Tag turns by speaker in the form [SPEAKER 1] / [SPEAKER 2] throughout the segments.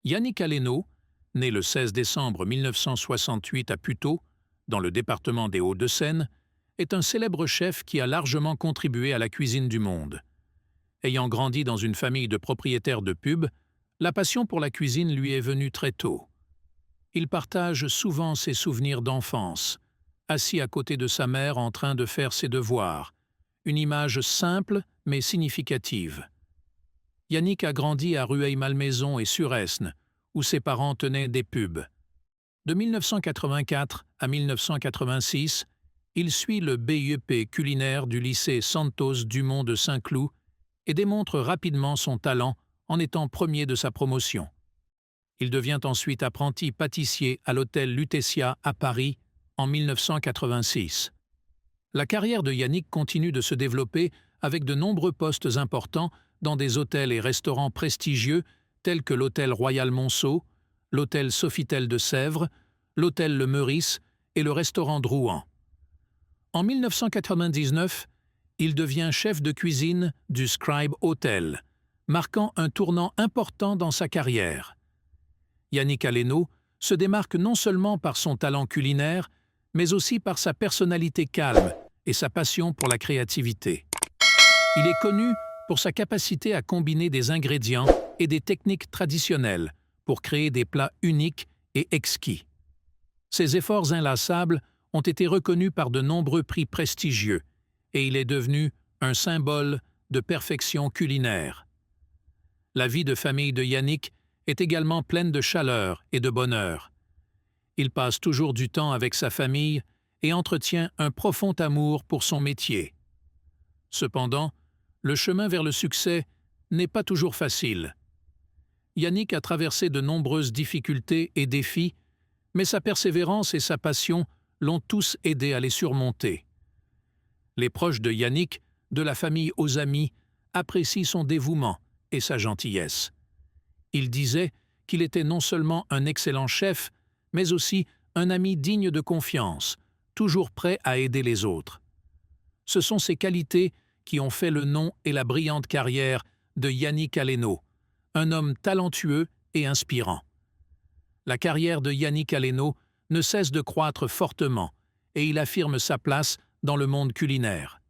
[SPEAKER 1] Yannick Aleno, né le 16 décembre 1968 à Puteaux, dans le département des Hauts-de-Seine, est un célèbre chef qui a largement contribué à la cuisine du monde. Ayant grandi dans une famille de propriétaires de pubs, la passion pour la cuisine lui est venue très tôt. Il partage souvent ses souvenirs d'enfance, assis à côté de sa mère en train de faire ses devoirs, une image simple mais significative. Yannick a grandi à Rueil-Malmaison et Suresnes, où ses parents tenaient des pubs. De 1984 à 1986, il suit le BUP culinaire du lycée Santos Dumont de Saint-Cloud et démontre rapidement son talent en étant premier de sa promotion. Il devient ensuite apprenti pâtissier à l'hôtel Lutetia à Paris en 1986. La carrière de Yannick continue de se développer avec de nombreux postes importants dans des hôtels et restaurants prestigieux tels que l'hôtel Royal Monceau, l'hôtel Sofitel de Sèvres, l'hôtel Le Meurice et le restaurant Drouan. En 1999, il devient chef de cuisine du Scribe Hotel, marquant un tournant important dans sa carrière. Yannick Aleno se démarque non seulement par son talent culinaire, mais aussi par sa personnalité calme et sa passion pour la créativité. Il est connu pour sa capacité à combiner des ingrédients et des techniques traditionnelles pour créer des plats uniques et exquis. Ses efforts inlassables ont été reconnus par de nombreux prix prestigieux et il est devenu un symbole de perfection culinaire. La vie de famille de Yannick est également pleine de chaleur et de bonheur. Il passe toujours du temps avec sa famille et entretient un profond amour pour son métier. Cependant, le chemin vers le succès n'est pas toujours facile. Yannick a traversé de nombreuses difficultés et défis, mais sa persévérance et sa passion l'ont tous aidé à les surmonter. Les proches de Yannick, de la famille aux amis, apprécient son dévouement et sa gentillesse. Il disait qu'il était non seulement un excellent chef, mais aussi un ami digne de confiance, toujours prêt à aider les autres. Ce sont ces qualités qui ont fait le nom et la brillante carrière de Yannick Aleno, un homme talentueux et inspirant. La carrière de Yannick Aleno ne cesse de croître fortement et il affirme sa place dans le monde culinaire.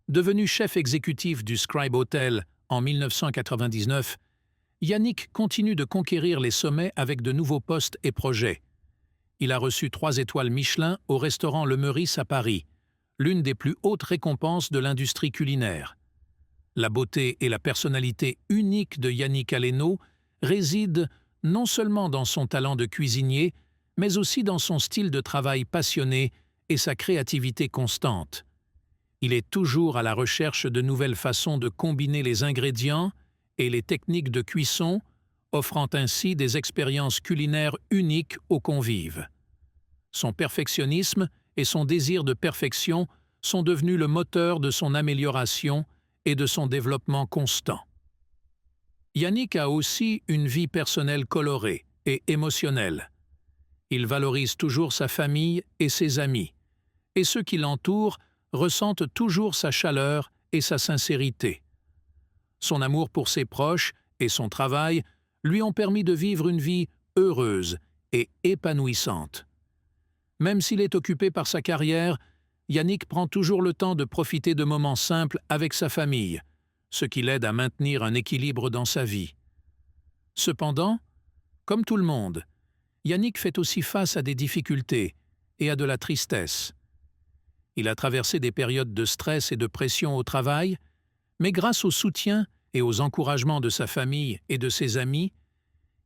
[SPEAKER 1] Devenu chef exécutif du Scribe Hotel en 1999, Yannick continue de conquérir les sommets avec de nouveaux postes et projets. Il a reçu 3 étoiles Michelin au restaurant Le Meurice à Paris, l'une des plus hautes récompenses de l'industrie culinaire. La beauté et la personnalité unique de Yannick Aleno résident non seulement dans son talent de cuisinier, mais aussi dans son style de travail passionné et sa créativité constante. Il est toujours à la recherche de nouvelles façons de combiner les ingrédients et les techniques de cuisson, offrant ainsi des expériences culinaires uniques aux convives. Son perfectionnisme et son désir de perfection sont devenus le moteur de son amélioration et de son développement constant. Yannick a aussi une vie personnelle colorée et émotionnelle. Il valorise toujours sa famille et ses amis, et ceux qui l'entourent ressentent toujours sa chaleur et sa sincérité. Son amour pour ses proches et son travail lui ont permis de vivre une vie heureuse et épanouissante. Même s'il est occupé par sa carrière, Yannick prend toujours le temps de profiter de moments simples avec sa famille, ce qui l'aide à maintenir un équilibre dans sa vie. Cependant, comme tout le monde, Yannick fait aussi face à des difficultés et à de la tristesse. Il a traversé des périodes de stress et de pression au travail, mais grâce au soutien et aux encouragements de sa famille et de ses amis,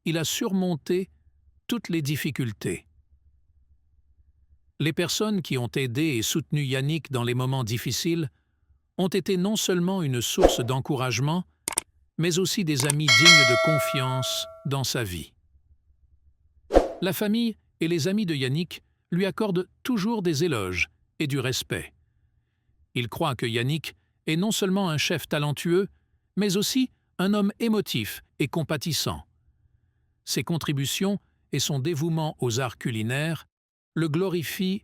[SPEAKER 1] il a surmonté toutes les difficultés. Les personnes qui ont aidé et soutenu Yannick dans les moments difficiles ont été non seulement une source d'encouragement, mais aussi des amis dignes de confiance dans sa vie. La famille et les amis de Yannick lui accordent toujours des éloges et du respect. Ils croient que Yannick est non seulement un chef talentueux, mais aussi un homme émotif et compatissant. Ses contributions et son dévouement aux arts culinaires le glorifient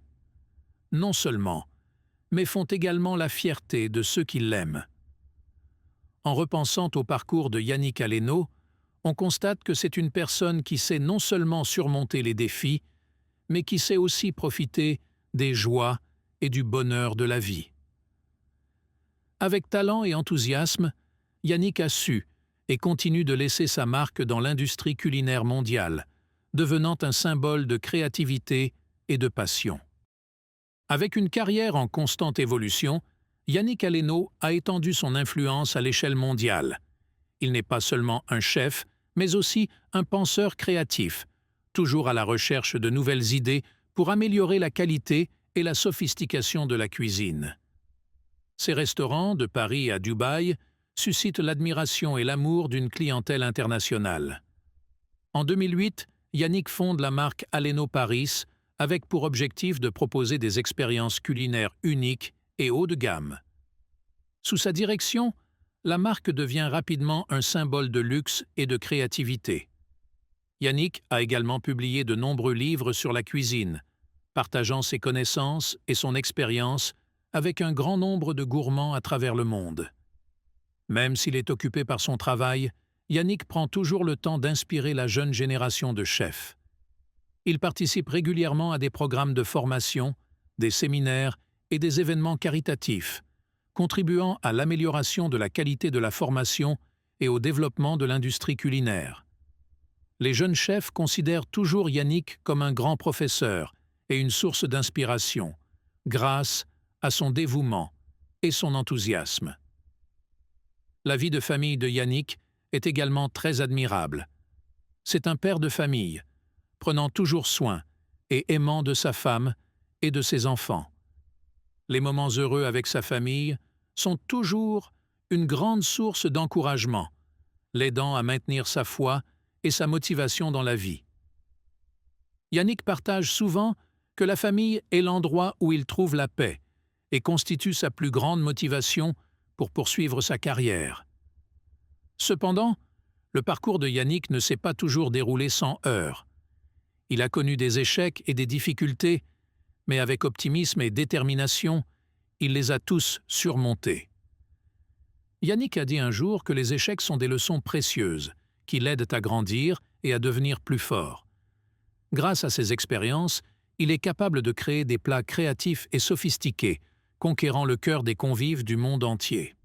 [SPEAKER 1] non seulement, mais font également la fierté de ceux qui l'aiment. En repensant au parcours de Yannick Aleno, on constate que c'est une personne qui sait non seulement surmonter les défis, mais qui sait aussi profiter des joies et du bonheur de la vie. Avec talent et enthousiasme, Yannick a su et continue de laisser sa marque dans l'industrie culinaire mondiale, devenant un symbole de créativité et de passion. Avec une carrière en constante évolution, Yannick Aleno a étendu son influence à l'échelle mondiale. Il n'est pas seulement un chef, mais aussi un penseur créatif, toujours à la recherche de nouvelles idées pour améliorer la qualité et la sophistication de la cuisine. Ses restaurants, de Paris à Dubaï, suscitent l'admiration et l'amour d'une clientèle internationale. En 2008, Yannick fonde la marque Aleno Paris, avec pour objectif de proposer des expériences culinaires uniques et haut de gamme. Sous sa direction, la marque devient rapidement un symbole de luxe et de créativité. Yannick a également publié de nombreux livres sur la cuisine, partageant ses connaissances et son expérience avec un grand nombre de gourmands à travers le monde. Même s'il est occupé par son travail, Yannick prend toujours le temps d'inspirer la jeune génération de chefs. Il participe régulièrement à des programmes de formation, des séminaires et des événements caritatifs, contribuant à l'amélioration de la qualité de la formation et au développement de l'industrie culinaire. Les jeunes chefs considèrent toujours Yannick comme un grand professeur et une source d'inspiration, grâce à son dévouement et son enthousiasme. La vie de famille de Yannick est également très admirable. C'est un père de famille, prenant toujours soin et aimant de sa femme et de ses enfants. Les moments heureux avec sa famille sont toujours une grande source d'encouragement, l'aidant à maintenir sa foi et sa motivation dans la vie. Yannick partage souvent que la famille est l'endroit où il trouve la paix et constitue sa plus grande motivation pour poursuivre sa carrière. Cependant, le parcours de Yannick ne s'est pas toujours déroulé sans heurts. Il a connu des échecs et des difficultés, mais avec optimisme et détermination, il les a tous surmontés. Yannick a dit un jour que les échecs sont des leçons précieuses, qui l'aident à grandir et à devenir plus fort. Grâce à ces expériences, il est capable de créer des plats créatifs et sophistiqués, conquérant le cœur des convives du monde entier.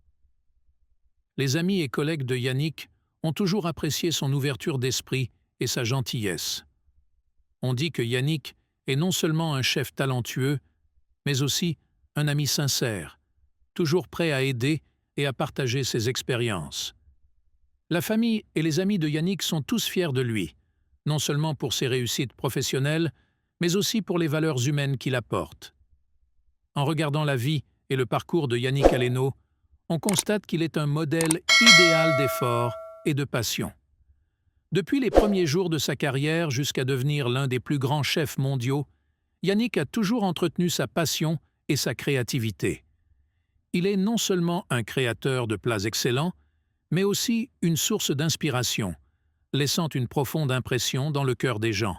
[SPEAKER 1] Les amis et collègues de Yannick ont toujours apprécié son ouverture d'esprit et sa gentillesse. On dit que Yannick est non seulement un chef talentueux, mais aussi un ami sincère, toujours prêt à aider et à partager ses expériences. La famille et les amis de Yannick sont tous fiers de lui, non seulement pour ses réussites professionnelles, mais aussi pour les valeurs humaines qu'il apporte. En regardant la vie et le parcours de Yannick Aleno, on constate qu'il est un modèle idéal d'effort et de passion. Depuis les premiers jours de sa carrière jusqu'à devenir l'un des plus grands chefs mondiaux, Yannick a toujours entretenu sa passion et sa créativité. Il est non seulement un créateur de plats excellents, mais aussi une source d'inspiration, laissant une profonde impression dans le cœur des gens.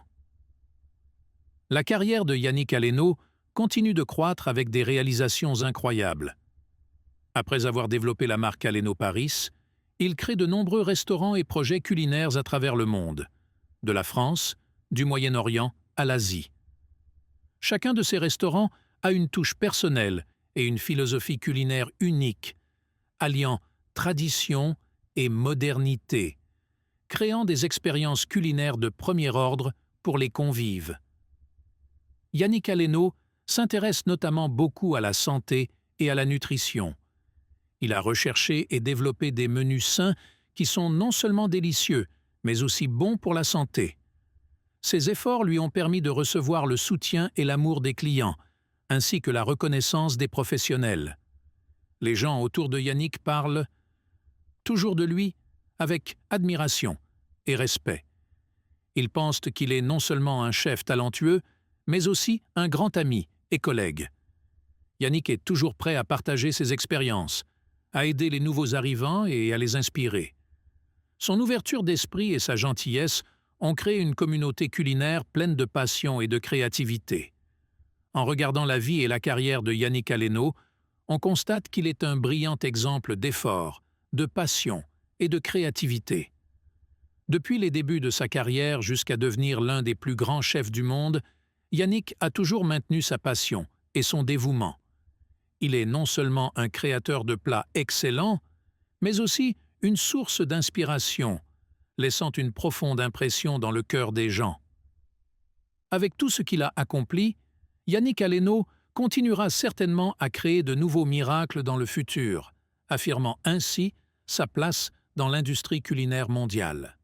[SPEAKER 1] La carrière de Yannick Aleno continue de croître avec des réalisations incroyables. Après avoir développé la marque Aleno Paris, il crée de nombreux restaurants et projets culinaires à travers le monde, de la France, du Moyen-Orient à l'Asie. Chacun de ces restaurants a une touche personnelle et une philosophie culinaire unique, alliant tradition et modernité, créant des expériences culinaires de premier ordre pour les convives. Yannick Aleno s'intéresse notamment beaucoup à la santé et à la nutrition. Il a recherché et développé des menus sains qui sont non seulement délicieux, mais aussi bons pour la santé. Ses efforts lui ont permis de recevoir le soutien et l'amour des clients, ainsi que la reconnaissance des professionnels. Les gens autour de Yannick parlent toujours de lui avec admiration et respect. Ils pensent qu'il est non seulement un chef talentueux, mais aussi un grand ami et collègue. Yannick est toujours prêt à partager ses expériences, à aider les nouveaux arrivants et à les inspirer. Son ouverture d'esprit et sa gentillesse ont créé une communauté culinaire pleine de passion et de créativité. En regardant la vie et la carrière de Yannick Aleno, on constate qu'il est un brillant exemple d'effort, de passion et de créativité. Depuis les débuts de sa carrière jusqu'à devenir l'un des plus grands chefs du monde, Yannick a toujours maintenu sa passion et son dévouement. Il est non seulement un créateur de plats excellents, mais aussi une source d'inspiration, laissant une profonde impression dans le cœur des gens. Avec tout ce qu'il a accompli, Yannick Aleno continuera certainement à créer de nouveaux miracles dans le futur, affirmant ainsi sa place dans l'industrie culinaire mondiale.